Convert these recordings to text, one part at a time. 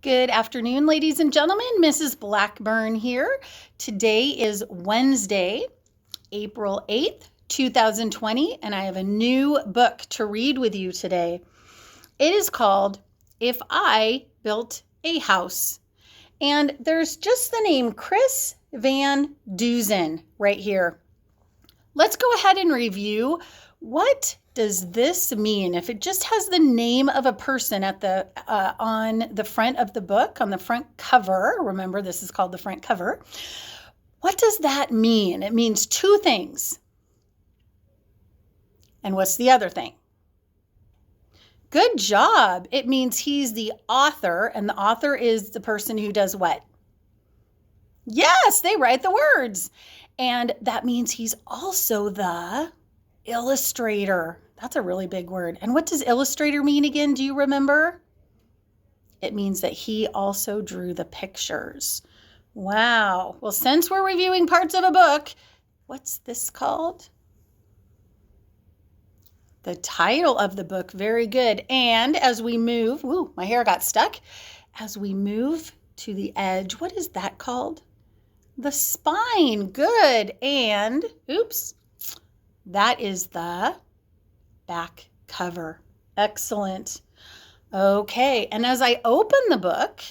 Good afternoon, ladies and gentlemen. Mrs. Blackburn here. Today is Wednesday, April 8th, 2020, and I have a new book to read with you today. It is called If I Built a House. And there's just the name Chris Van Dusen right here. Let's go ahead and review. What does this mean? If it just has the name of a person at the on the front of the book, on the front cover, remember this is called the front cover, what does that mean? It means two things. And what's the other thing? Good job. It means he's the author, and the author is the person who does what? Yes, they write the words. And that means he's also the illustrator. That's a really big word. And what does illustrator mean again? Do you remember? It means that he also drew the pictures. Wow. Well, since we're reviewing parts of a book, what's this called? The title of the book. Very good. And as we move, my hair got stuck. As we move to the edge, what is that called? The spine. Good. And, that is the back cover. Excellent. Okay. And as I open the book,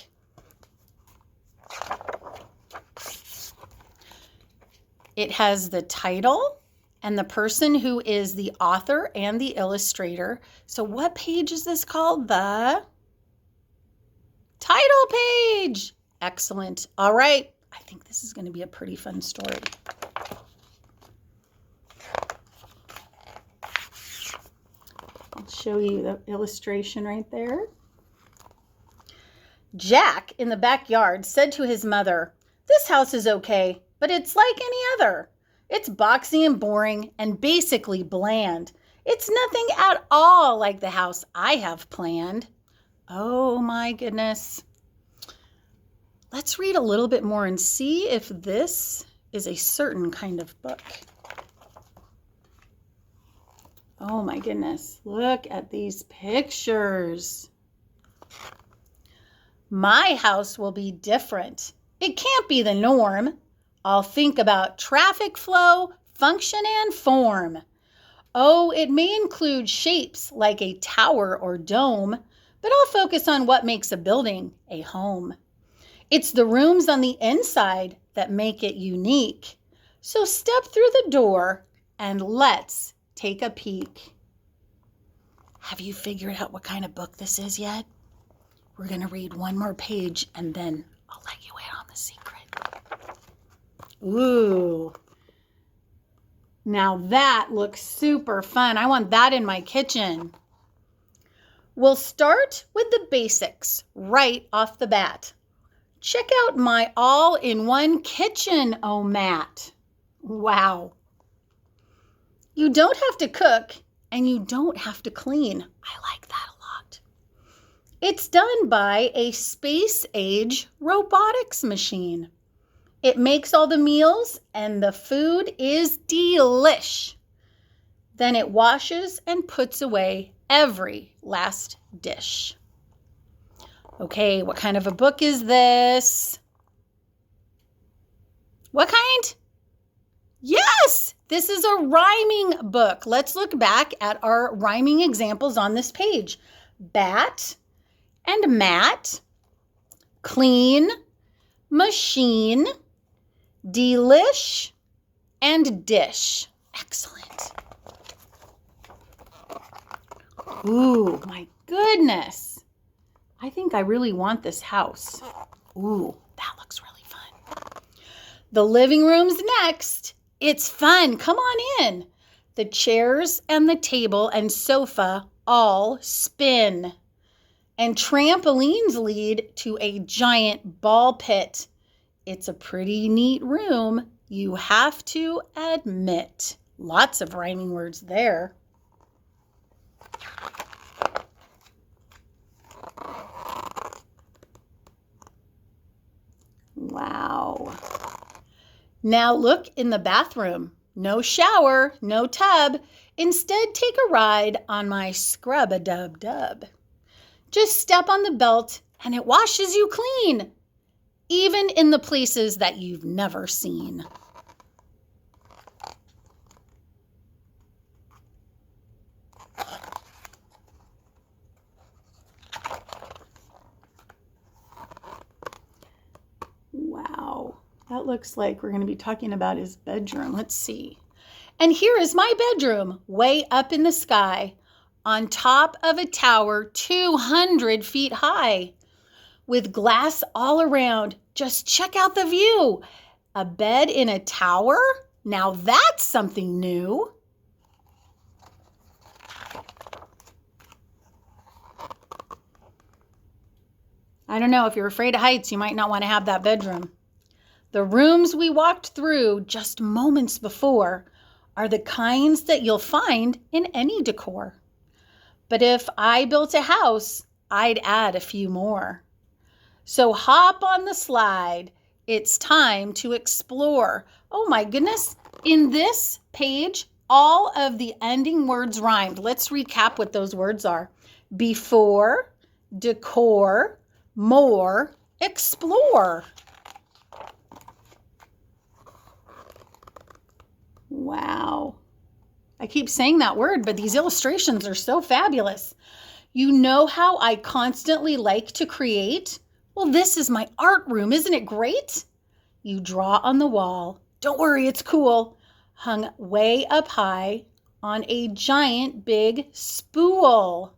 it has the title and the person who is the author and the illustrator. So what page is this called? The title page. Excellent. All right. I think this is going to be a pretty fun story. I'll show you the illustration right there. Jack in the backyard said to his mother, "This house is okay, but it's like any other. It's boxy and boring and basically bland. It's nothing at all like the house I have planned." Oh my goodness. Let's read a little bit more and see if this is a certain kind of book. Oh my goodness, look at these pictures. My house will be different. It can't be the norm. I'll think about traffic flow, function, and form. Oh, it may include shapes like a tower or dome, but I'll focus on what makes a building a home. It's the rooms on the inside that make it unique. So step through the door and let's take a peek. Have you figured out what kind of book this is yet? We're going to read one more page and then I'll let you in on the secret. Ooh. Now that looks super fun. I want that in my kitchen. We'll start with the basics right off the bat. Check out my all-in-one kitchen, oh Matt. Wow. You don't have to cook and you don't have to clean. I like that a lot. It's done by a space-age robotics machine. It makes all the meals and the food is delish. Then it washes and puts away every last dish. Okay, what kind of a book is this? What kind? Yes, this is a rhyming book. Let's look back at our rhyming examples on this page. Bat and mat, clean, machine, delish, and dish. Excellent. Ooh, my goodness. I think I really want this house. Ooh, that looks really fun. The living room's next. It's fun. Come on in. The chairs and the table and sofa all spin. And trampolines lead to a giant ball pit. It's a pretty neat room, you have to admit. Lots of rhyming words there. Wow. Now look in the bathroom. No shower, no tub. Instead, take a ride on my scrub-a-dub-dub. Just step on the belt and it washes you clean, even in the places that you've never seen. Wow, that looks like we're going to be talking about his bedroom. Let's see. And here is my bedroom, way up in the sky, on top of a tower 200 feet high, with glass all around. Just check out the view. A bed in a tower? Now that's something new. I don't know, if you're afraid of heights, you might not want to have that bedroom. The rooms we walked through just moments before are the kinds that you'll find in any decor. But if I built a house, I'd add a few more. So hop on the slide. It's time to explore. Oh my goodness, in this page, all of the ending words rhymed. Let's recap what those words are. Before, decor, more, explore. Wow. I keep saying that word, but these illustrations are so fabulous. You know how I constantly like to create? Well, this is my art room. Isn't it great? You draw on the wall. Don't worry, it's cool. Hung way up high on a giant big spool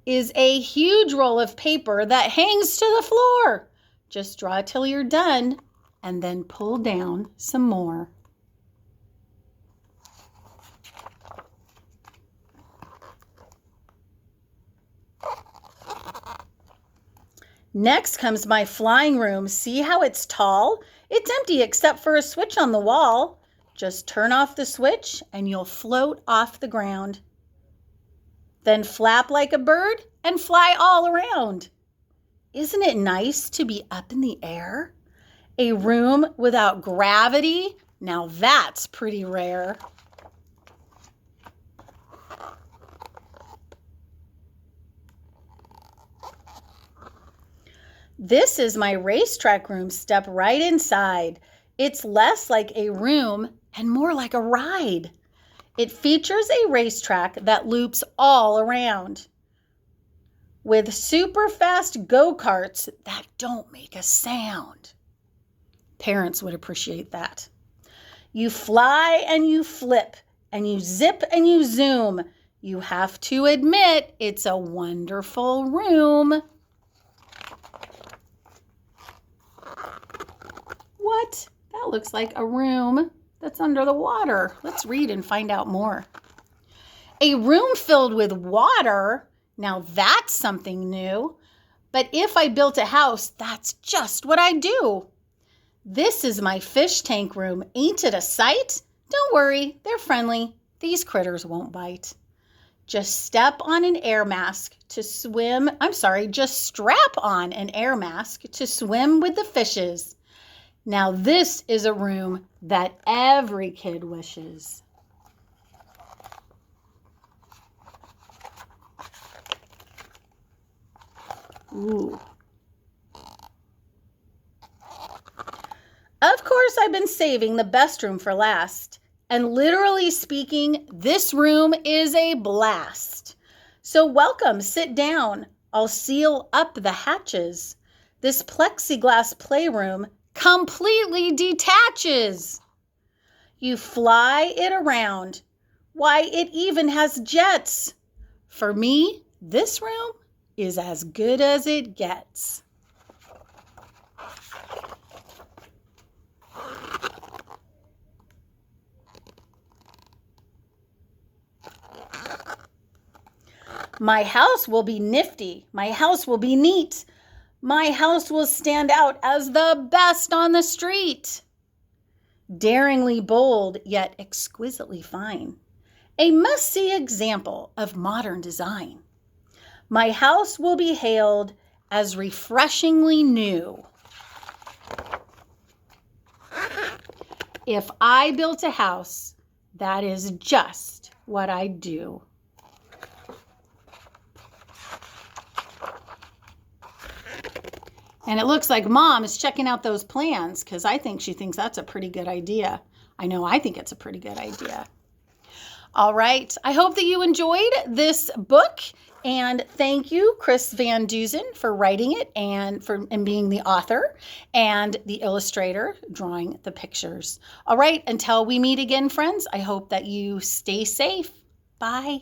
is a huge roll of paper that hangs to the floor. Just draw till you're done and then pull down some more. Next comes my flying room. See how it's tall? It's empty except for a switch on the wall. Just turn off the switch and you'll float off the ground. Then flap like a bird and fly all around. Isn't it nice to be up in the air? A room without gravity? Now that's pretty rare. This is my racetrack room. Step right inside. It's less like a room and more like a ride. It features a racetrack that loops all around with super fast go-karts that don't make a sound. Parents would appreciate that. You fly and you flip and you zip and you zoom. You have to admit it's a wonderful room. What? That looks like a room that's under the water. Let's read and find out more. A room filled with water? Now that's something new. But if I built a house, that's just what I'd do. This is my fish tank room. Ain't it a sight? Don't worry, they're friendly. These critters won't bite. Just step on an air mask to swim. Just strap on an air mask to swim with the fishes. Now this is a room that every kid wishes. Ooh. Of course, I've been saving the best room for last. And literally speaking, this room is a blast. So welcome, sit down. I'll seal up the hatches. This plexiglass playroom completely detaches. You fly it around. Why, it even has jets. For me, this room is as good as it gets. My house will be nifty. My house will be neat. My house will stand out as the best on the street. Daringly bold, yet exquisitely fine. A must-see example of modern design. My house will be hailed as refreshingly new. If I built a house, that is just what I'd do. And it looks like Mom is checking out those plans because I think she thinks that's a pretty good idea. I know I think it's a pretty good idea. All right. I hope that you enjoyed this book. And thank you, Chris Van Dusen, for writing it and being the author and the illustrator drawing the pictures. All right. Until we meet again, friends, I hope that you stay safe. Bye.